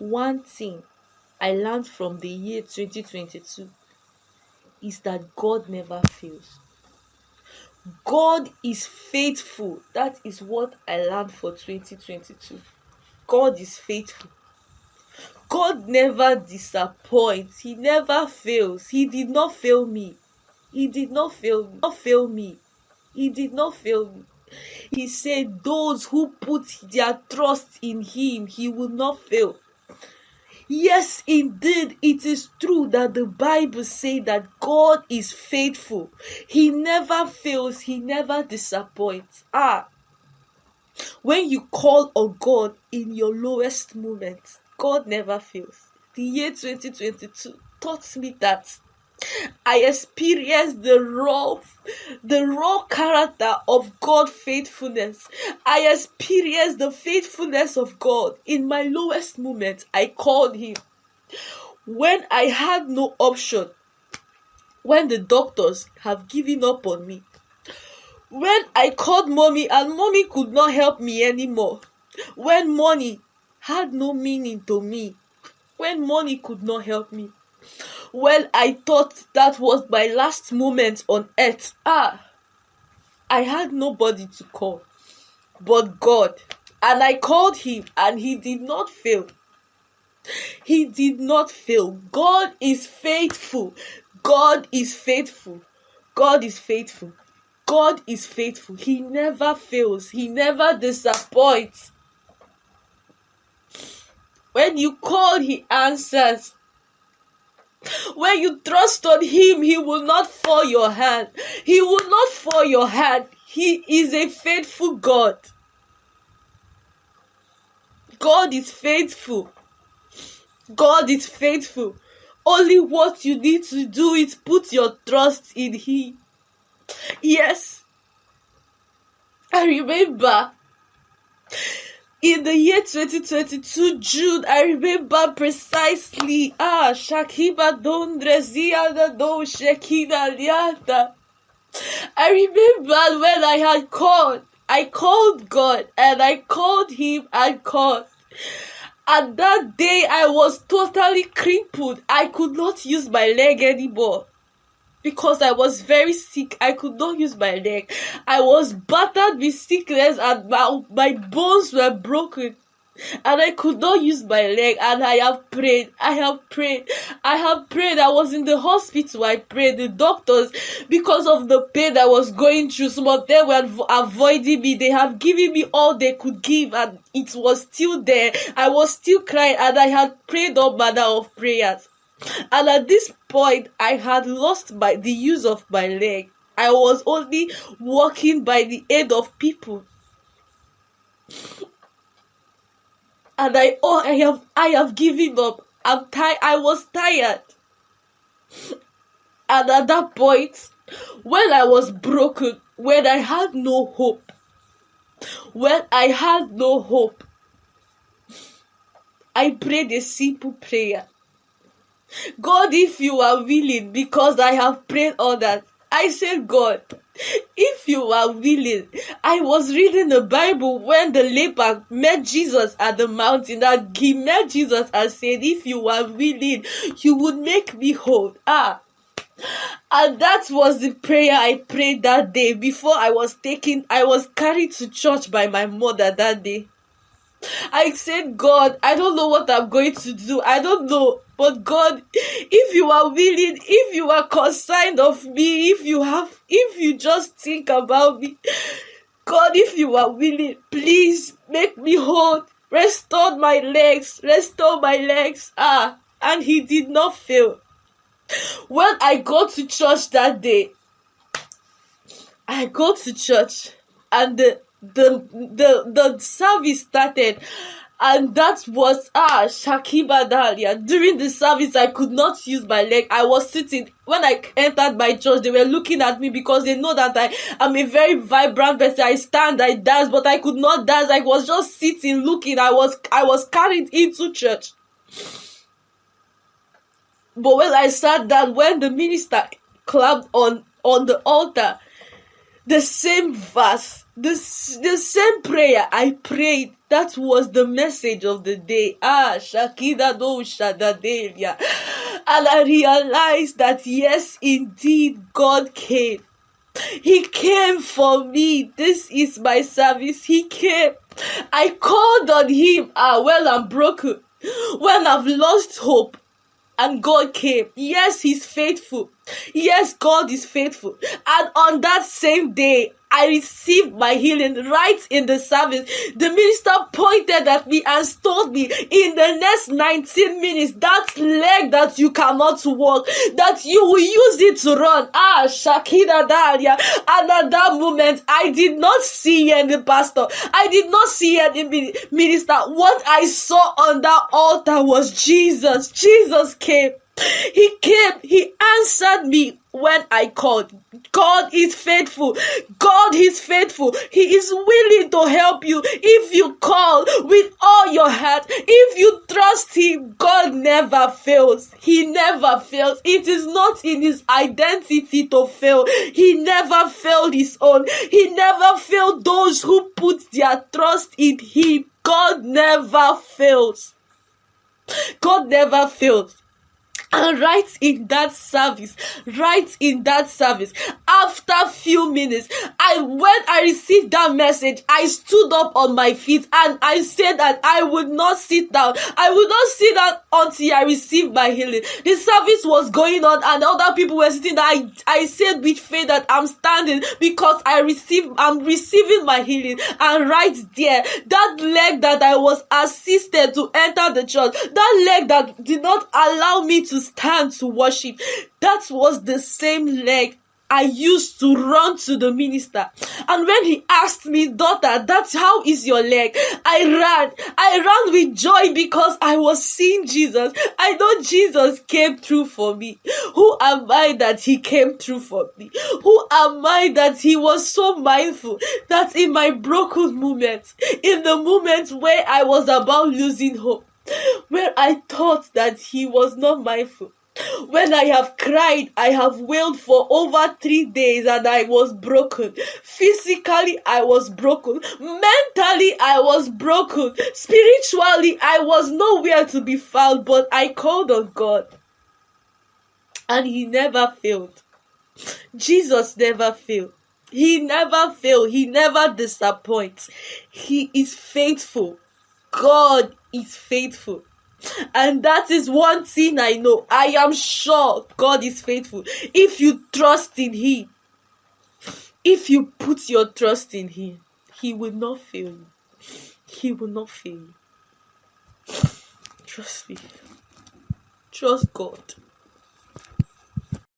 one thing I learned from the year 2022 is that God never fails. God is faithful. That is what I learned for 2022. God is faithful. God never disappoints. He never fails. He did not fail me. He did not fail me. He did not fail me. He said those who put their trust in him, he will not fail. Yes, indeed, it is true that the Bible says that God is faithful. He never fails. He never disappoints. When you call on God in your lowest moments, God never fails. The year 2022 taught me that. I experienced the raw character of God's faithfulness. I experienced the faithfulness of God. In my lowest moment, I called him. When I had no option, when the doctors have given up on me, when I called mommy and mommy could not help me anymore, when money had no meaning to me, when money could not help me, when I thought that was my last moment on earth, I had nobody to call but God. And I called him and he did not fail. He did not fail. God is faithful. God is faithful. God is faithful. God is faithful. He never fails. He never disappoints. When you call, he answers. When you trust on him, he will not fall your hand. He will not fall your hand. He is a faithful God. God is faithful. God is faithful. Only what you need to do is put your trust in him. Yes. I remember in the year 2022, June, I remember precisely, Shakiba Dondrezia da do Shekina Liata. I remember when I called God, and I called him and called. And that day, I was totally crippled. I could not use my leg anymore. Because I was very sick, I could not use my leg. I was battered with sickness and my bones were broken. And I could not use my leg. And I have prayed. I was in the hospital. I prayed. The doctors, because of the pain I was going through, some of them were avoiding me. They have given me all they could give, and it was still there. I was still crying, and I had prayed all manner of prayers. And at this point, I had lost the use of my leg. I was only walking by the aid of people. And I have given up. I was tired. And at that point, when I was broken, when I had no hope, I prayed a simple prayer. God, if you are willing, because I have prayed all that, I said, God, if you are willing. I was reading the Bible when the leper met Jesus at the mountain, that he met Jesus and said, if you are willing, you would make me whole. And that was the prayer I prayed that day before I was carried to church by my mother that day. I said, God, I don't know what I'm going to do. I don't know. But God, if you are willing, if you are concerned of me, if you just think about me, God, if you are willing, please make me whole. Restore my legs. And he did not fail. When I go to church that day, and the service started, and that was Shakiba Dalia. During the service, I could not use my leg. I was sitting. When I entered my church, they were looking at me because they know that I am a very vibrant person. I stand, I dance, but I could not dance. I was just sitting, looking. I was carried into church. But when I sat down, when the minister clapped on the altar, the same verse, the same prayer I prayed That was the message of the day. Shakida do Shadadelia. And I realized that yes, indeed, God came. He came for me. This is my service. He came. I called on him when I'm broken, when I've lost hope. And God came. Yes, he's faithful. Yes, God is faithful. And on that same day, I received my healing right in the service. The minister pointed at me and told me, in the next 19 minutes, that leg that you cannot walk, that you will use it to run. Shakira Daria. And at that moment, I did not see any pastor. I did not see any minister. What I saw on that altar was Jesus. Jesus came. He came. He answered me when I called. God is faithful. God is faithful. He is willing to help you if you call with all your heart. If you trust him, God never fails. He never fails. It is not in his identity to fail. He never failed his own. He never failed those who put their trust in him. God never fails. God never fails. And right in that service, after a few minutes, when I received that message, I stood up on my feet and I said that I would not sit down. I would not sit down until I received my healing. The service was going on and other people were sitting there. I said with faith that I'm standing because I'm receiving my healing. And right there, that leg that I was assisted to enter the church, that leg that did not allow me to stand to worship, that was the same leg I used to run to the minister. And when he asked me, daughter, that's how is your leg? I ran with joy because I was seeing Jesus. I know Jesus came through for me. Who am I that he came through for me? Who am I that he was so mindful that in my broken moments, in the moments where I was about losing hope, where I thought that he was not mindful, when I have cried, I have wailed for over 3 days and I was broken. Physically, I was broken. Mentally, I was broken. Spiritually, I was nowhere to be found, but I called on God. And he never failed. Jesus never failed. He never failed. He never disappoints. He is faithful. God is faithful. And that is one thing I know. I am sure God is faithful. If you trust in him, if you put your trust in him, he will not fail you. He will not fail you. Trust me. Trust God.